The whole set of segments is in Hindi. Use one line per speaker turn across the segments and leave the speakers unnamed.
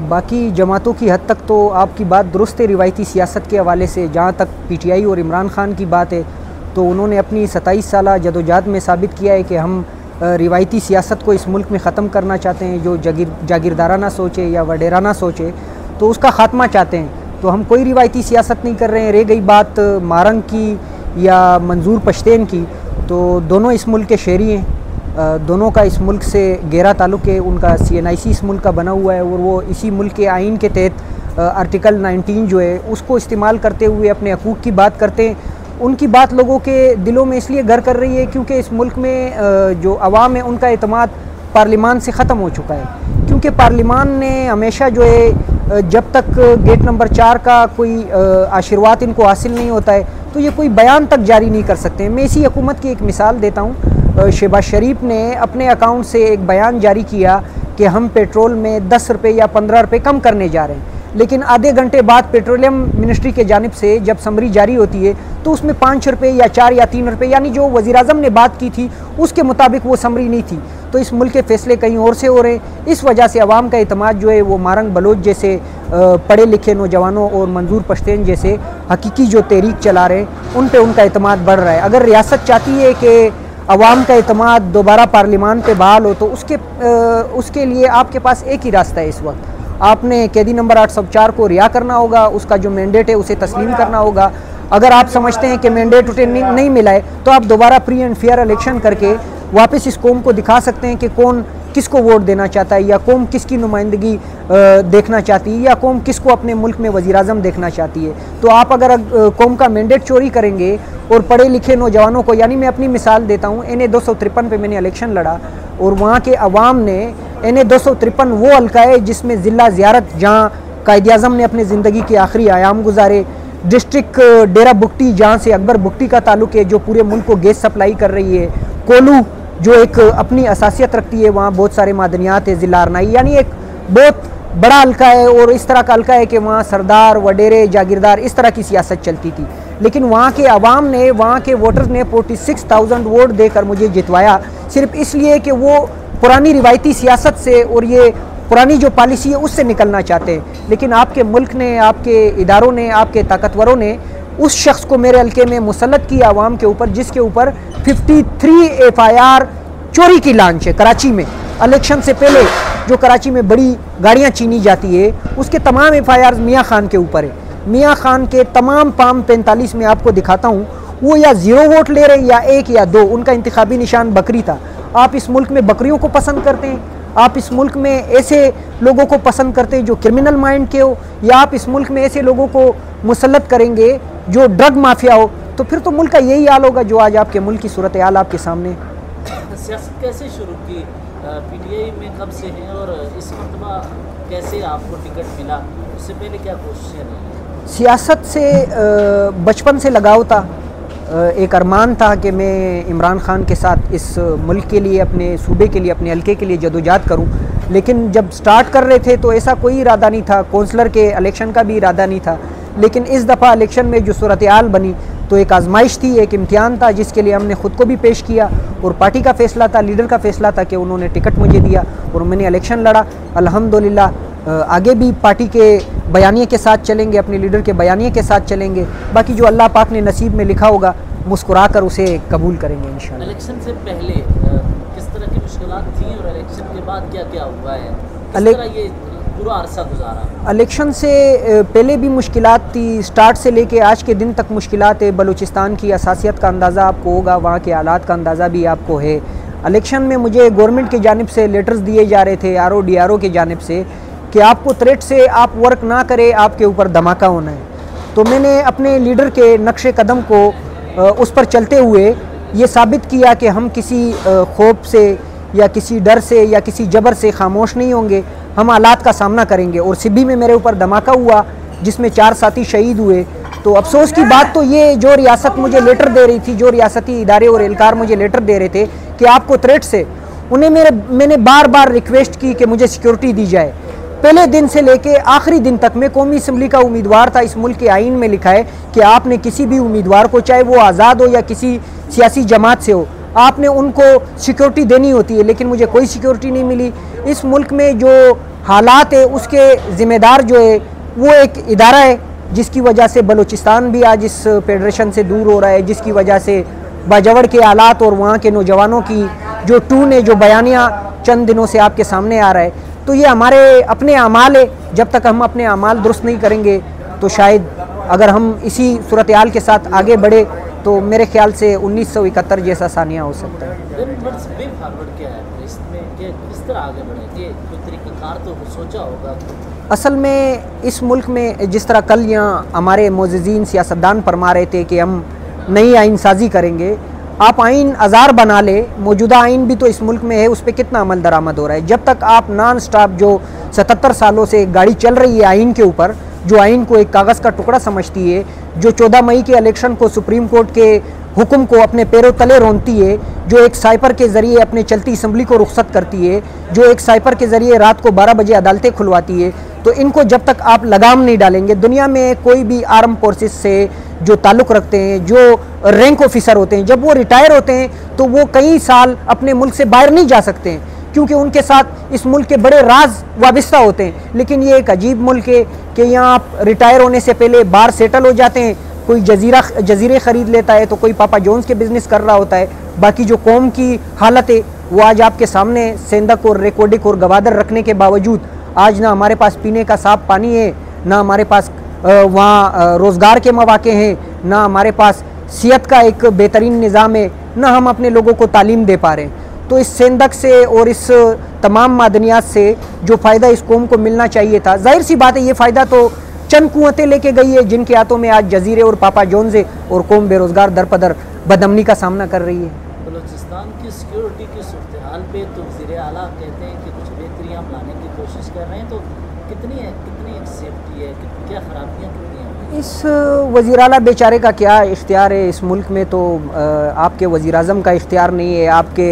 बाकी जमातों की हद तक तो आपकी बात दुरुस्त है रिवायती सियासत के हवाले से। जहाँ तक पीटीआई और इमरान खान की बात है तो उन्होंने अपनी 27 साल जदोजहद में साबित किया है कि हम रिवायती सियासत को इस मुल्क में ख़त्म करना चाहते हैं। जो जागीरदाराना सोचे या वडेराना सोचे तो उसका ख़ात्मा चाहते हैं। तो हम कोई रिवायती सियासत नहीं कर रहे हैं। रह गई बात मारंग की या मंजूर पश्तैन की, तो दोनों इस मुल्क के शहरी हैं, दोनों का इस मुल्क से गहरा ताल्लुक़ है। उनका CNIC इस मुल्क का बना हुआ है और वो इसी मुल्क के आइन के तहत आर्टिकल 19 जो है उसको इस्तेमाल करते हुए अपने हकूक़ की बात करते हैं। उनकी बात लोगों के दिलों में इसलिए घर कर रही है क्योंकि इस मुल्क में जो अवाम है उनका एतमाद पार्लिमान से ख़त्म हो चुका है। क्योंकि पार्लिमान ने हमेशा जो है जब तक गेट नंबर 4 का कोई आशीर्वाद इनको हासिल नहीं होता है तो ये कोई बयान तक जारी नहीं कर सकते। मैं इसी हुकूमत की एक मिसाल देता हूँ। शहबाज शरीफ ने अपने अकाउंट से एक बयान जारी किया कि हम पेट्रोल में 10 रुपये या 15 रुपये कम करने जा रहे हैं, लेकिन आधे घंटे बाद पेट्रोलियम मिनिस्ट्री के जानिब से जब समरी जारी होती है तो उसमें 5 रुपये या 4 या 3 रुपये, यानी जो वज़ीर-ए-आज़म ने बात की थी उसके मुताबिक वो समरी नहीं थी। तो इस मुल्क के फ़ैसले कहीं और से हो रहे हैं। इस वजह से अवाम का एतमाद जो है वो मारंग बलोच जैसे पढ़े लिखे नौजवानों और मंजूर पश्तैन जैसे हकीकी जो तहरीक चला रहे हैं उन पर उनका एतमाद बढ़ रहा है। अगर रियासत चाहती है कि अवाम का एतमाद दोबारा पार्लिमान पे बहाल हो तो उसके लिए आपके पास एक ही रास्ता है। इस वक्त आपने कैदी नंबर 804 को रिहा करना होगा, उसका जो मैंडेट है उसे तस्लीम करना होगा। अगर आप समझते हैं कि मैंडेट उसे नहीं मिला है तो आप दोबारा फ्री एंड फेयर इलेक्शन करके वापस इस कौम को दिखा सकते हैं कि कौन किसको वोट देना चाहता है, या कौम किसकी नुमाइंदगी देखना चाहती है, या कौम किसको अपने मुल्क में वज़ीर-ए-आज़म देखना चाहती है। तो आप अगर कौम का मैंडेट चोरी करेंगे और पढ़े लिखे नौजवानों को, यानी मैं अपनी मिसाल देता हूँ, NA 253 पे मैंने इलेक्शन लड़ा और वहाँ के अवाम ने NA 253 वो हल्का है जिसमें ज़िला ज़ियारत, जहाँ कायद-ए-आज़म ने अपनी ज़िंदगी के आखिरी आयाम गुजारे, डिस्ट्रिक्ट डेरा बुगटी जहाँ से अकबर बुगटी का ताल्लुक़ है जो पूरे मुल्क को गैस सप्लाई कर रही है, कोलू जो एक अपनी असासियत रखती है, वहाँ बहुत सारे मादनियात है, ज़िला अरनाई, यानी एक बहुत बड़ा हल्का है और इस तरह का हल्का है कि वहाँ सरदार वडेरे जागीरदार इस तरह की सियासत चलती थी। लेकिन वहाँ के अवाम ने, वहाँ के वोटर्स ने 46,000 वोट देकर मुझे जितवाया, सिर्फ इसलिए कि वो पुरानी रिवायती सियासत से और ये पुरानी जो पॉलिसी है उससे निकलना चाहते हैं। लेकिन आपके मुल्क ने, आपके इदारों ने, आपके ताकतवरों ने उस शख्स को मेरे हल्के में मुसल्लत किया अवाम के ऊपर जिसके ऊपर 53 FIR चोरी की लांच है। कराची में इलेक्शन से पहले जो कराची में बड़ी गाड़ियाँ छीनी जाती है उसके तमाम FIR मियाँ खान के ऊपर है। मियाँ खान के तमाम पाम 45 में आपको दिखाता हूँ, वो या 0 वोट ले रहे या 1 या 2, उनका इंतखाबी निशान बकरी था। आप इस मुल्क में बकरियों को पसंद करते हैं, आप इस मुल्क में ऐसे लोगों को पसंद करते हैं जो क्रिमिनल माइंड के हो, या आप इस मुल्क में ऐसे लोगों को मुसल्लत करेंगे जो ड्रग माफिया हो, तो फिर तो मुल्क का यही हाल होगा जो आज आपके मुल्क की सूरत हाल आपके सामने।
सियासत कैसे शुरू की, PTI में कब से हैं और इस मरतबा कैसे आपको टिकट मिला, उससे पहले क्या कोशिशें रही?
सियासत से बचपन से लगाव था। एक अरमान था कि मैं इमरान खान के साथ इस मुल्क के लिए, अपने सूबे के लिए, अपने हल्के के लिए जदोजहद करूं। लेकिन जब स्टार्ट कर रहे थे तो ऐसा कोई इरादा नहीं था, कौंसलर के इलेक्शन का भी इरादा नहीं था। लेकिन इस दफ़ा इलेक्शन में जो सूरत हाल बनी तो एक आजमाइश थी, एक इम्तिहान था जिसके लिए हमने ख़ुद को भी पेश किया और पार्टी का फ़ैसला था, लीडर का फ़ैसला था कि उन्होंने टिकट मुझे दिया और मैंने इलेक्शन लड़ा। अल्हम्दुलिल्लाह आगे भी पार्टी के बयानिए के साथ चलेंगे, अपने लीडर के बयानिए के साथ चलेंगे। बाकी जो अल्लाह पाक ने नसीब में लिखा होगा मुस्कुरा कर उसे कबूल करेंगे इंशाअल्लाह।
इलेक्शन से पहले किस तरह की मुश्किलात थी और इलेक्शन के बाद क्या क्या हुआ है, किस तरह ये पूरा अरसा गुजारा? इलेक्शन
से पहले भी मुश्किलात थी, स्टार्ट से लेके आज के दिन तक मुश्किलात है। बलूचिस्तान की असासियत का अंदाज़ा आपको होगा, वहाँ के हालात का अंदाज़ा भी आपको है। इलेक्शन में मुझे गवर्नमेंट की जानिब से लेटर्स दिए जा रहे थे, RO DRO की जानिब से, कि आपको थ्रेट से आप वर्क ना करें, आपके ऊपर धमाका होना है। तो मैंने अपने लीडर के नक्शे कदम को उस पर चलते हुए ये साबित किया कि हम किसी खौफ से या किसी डर से या किसी जबर से खामोश नहीं होंगे, हम हालात का सामना करेंगे। और सिब्बी में मेरे ऊपर धमाका हुआ जिसमें 4 साथी शहीद हुए। तो अफसोस की बात तो ये, जो रियासत मुझे लेटर दे रही थी, जो रियासती इदारे और एहलकार मुझे लेटर दे रहे थे कि आपको थ्रेट से, उन्हें मैंने बार बार रिक्वेस्ट की कि मुझे सिक्योरिटी दी जाए। पहले दिन से लेके आखिरी दिन तक मैं कौमी असम्बली का उम्मीदवार था। इस मुल्क के आइन में लिखा है कि आपने किसी भी उम्मीदवार को, चाहे वो आज़ाद हो या किसी सियासी जमात से हो, आपने उनको सिक्योरिटी देनी होती है, लेकिन मुझे कोई सिक्योरिटी नहीं मिली। इस मुल्क में जो हालात है उसके ज़िम्मेदार जो है वो एक इदारा है, जिसकी वजह से बलूचिस्तान भी आज इस फेडरेशन से दूर हो रहा है, जिसकी वजह से बाजवड़ के हालात और वहाँ के नौजवानों की जो टून है, जो बयानिया चंद दिनों से आपके सामने आ रहा है, तो ये हमारे अपने अमाल है। जब तक हम अपने अमाल दुरुस्त नहीं करेंगे तो शायद अगर हम इसी सूरत हाल के साथ आगे बढ़े तो मेरे ख्याल से 1971 जैसा सानिया हो सकता है।
क्या है इसमें, किस तरह आगे बढ़ेंगे, कोई तरीक़ाकार तो सोचा होगा?
असल में इस मुल्क में जिस तरह कल यहाँ हमारे मोअज़्ज़िज़ीन सियासतदान फरमा रहे थे कि हम नई आइन साजी करेंगे, आप आइन आज़ार बना ले, मौजूदा आइन भी तो इस मुल्क में है, उस पर कितना अमल दरामद हो रहा है। जब तक आप नॉन स्टॉप जो 77 सालों से गाड़ी चल रही है आइन के ऊपर, जो आइन को एक कागज़ का टुकड़ा समझती है, जो 14 मई के इलेक्शन को सुप्रीम कोर्ट के हुक्म को अपने पैरों तले रोनती है, जो एक साइपर के ज़रिए अपने चलती असम्बली को रुख्सत करती है, जो एक साइपर के ज़रिए रात को 12 बजे अदालतें खुलवाती है, तो इनको जब तक आप लगाम नहीं डालेंगे, दुनिया में कोई भी आर्म फोर्सेस से जो ताल्लुक़ रखते हैं, जो रैंक ऑफिसर होते हैं, जब वो रिटायर होते हैं तो वो कई साल अपने मुल्क से बाहर नहीं जा सकते हैं, क्योंकि उनके साथ इस मुल्क के बड़े राज वाबस्ता होते हैं। लेकिन ये एक अजीब मुल्क है कि यहाँ आप रिटायर होने से पहले बाहर सेटल हो जाते हैं, कोई जजीरे ख़रीद लेता है, तो कोई पापा जोन्स के बिज़नेस कर रहा होता है। बाकी जो कौम की हालत है वो आज आपके सामने सेंधक और रेकोर्डिक और गवादर रखने के बावजूद आज ना हमारे पास पीने का साफ पानी है, ना हमारे पास वहाँ रोज़गार के मौके हैं, ना हमारे पास सेहत का एक बेहतरीन निज़ाम है, ना हम अपने लोगों को तालीम दे पा रहे हैं। तो इस सेंधक से और इस तमाम मादनियात से जो फ़ायदा इस कौम को मिलना चाहिए था, जाहिर सी बात है ये फ़ायदा तो चंद कुव्वतें लेके गई है, जिनके हाथों में आज जजीरे और पापा जोन्स है और कौम बेरोज़गार दरपदर बदअमनी का सामना कर रही है।
बलूचिस्तान की सिक्योरिटी की सूरत हाल पे तो वज़ीर आला कहते हैं कि कुछ बेहतरियाँ लाने की कोशिश कर रहे हैं, तो कितनी सेफ्टी है, क्या खराबियाँ कितनी हैं?
इस वज़ीर आला बेचारे का क्या इख्तियार है इस मुल्क में, तो आपके वज़ीर आज़म का इख्तियार नहीं है। आपके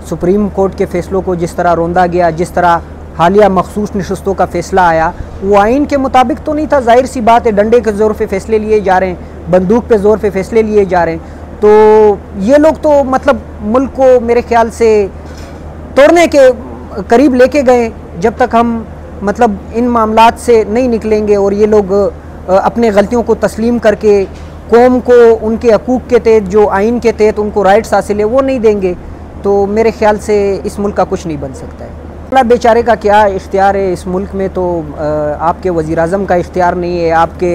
सुप्रीम कोर्ट के फ़ैसलों को जिस तरह रोंदा गया, जिस तरह हालिया मखसूस नशस्तों का फ़ैसला आया, वो आइन के मुताबिक तो नहीं था। जाहिर सी बात है डंडे के ज़ोर पे फ़ैसले लिए जा रहे हैं, बंदूक पे ज़ोर पे फ़ैसले लिए जा रहे हैं, तो ये लोग तो मतलब मुल्क को मेरे ख्याल से तोड़ने के करीब लेके गए। जब तक हम मतलब इन मामलात से नहीं निकलेंगे और ये लोग अपने गलतियों को तस्लीम करके कौम को उनके हकूक़ के तहत, जो आइन के तहत उनको राइट्स हासिल है, वो नहीं देंगे, तो मेरे ख्याल से इस मुल्क का कुछ नहीं बन सकता है। बेचारे का क्या इख्तियार है इस मुल्क में, तो आपके वज़ीर आज़म का इख्तियार नहीं है। आपके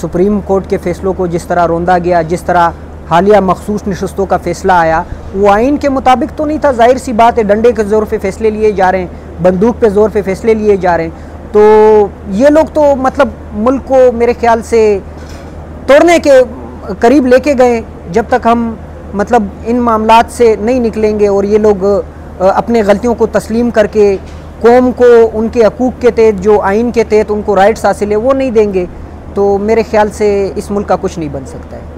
सुप्रीम कोर्ट के फ़ैसलों को जिस तरह रोंदा गया, जिस तरह हालिया मखसूस नशस्तों का फ़ैसला आया, वो आइन के मुताबिक तो नहीं था। जाहिर सी बात है डंडे के ज़ोर पे फ़ैसले लिए जा रहे हैं, बंदूक पे ज़ोर पे फ़ैसले लिए जा रहे हैं, तो ये लोग तो मतलब मुल्क को मेरे ख्याल से तोड़ने के करीब लेके गए। जब तक हम मतलब इन मामलात से नहीं निकलेंगे और ये लोग अपने गलतियों को तस्लीम करके कौम को उनके हकूक़ के तहत, जो आइन के तहत उनको राइट्स हासिल है, वो नहीं देंगे, तो मेरे ख्याल से इस मुल्क का कुछ नहीं बन सकता है।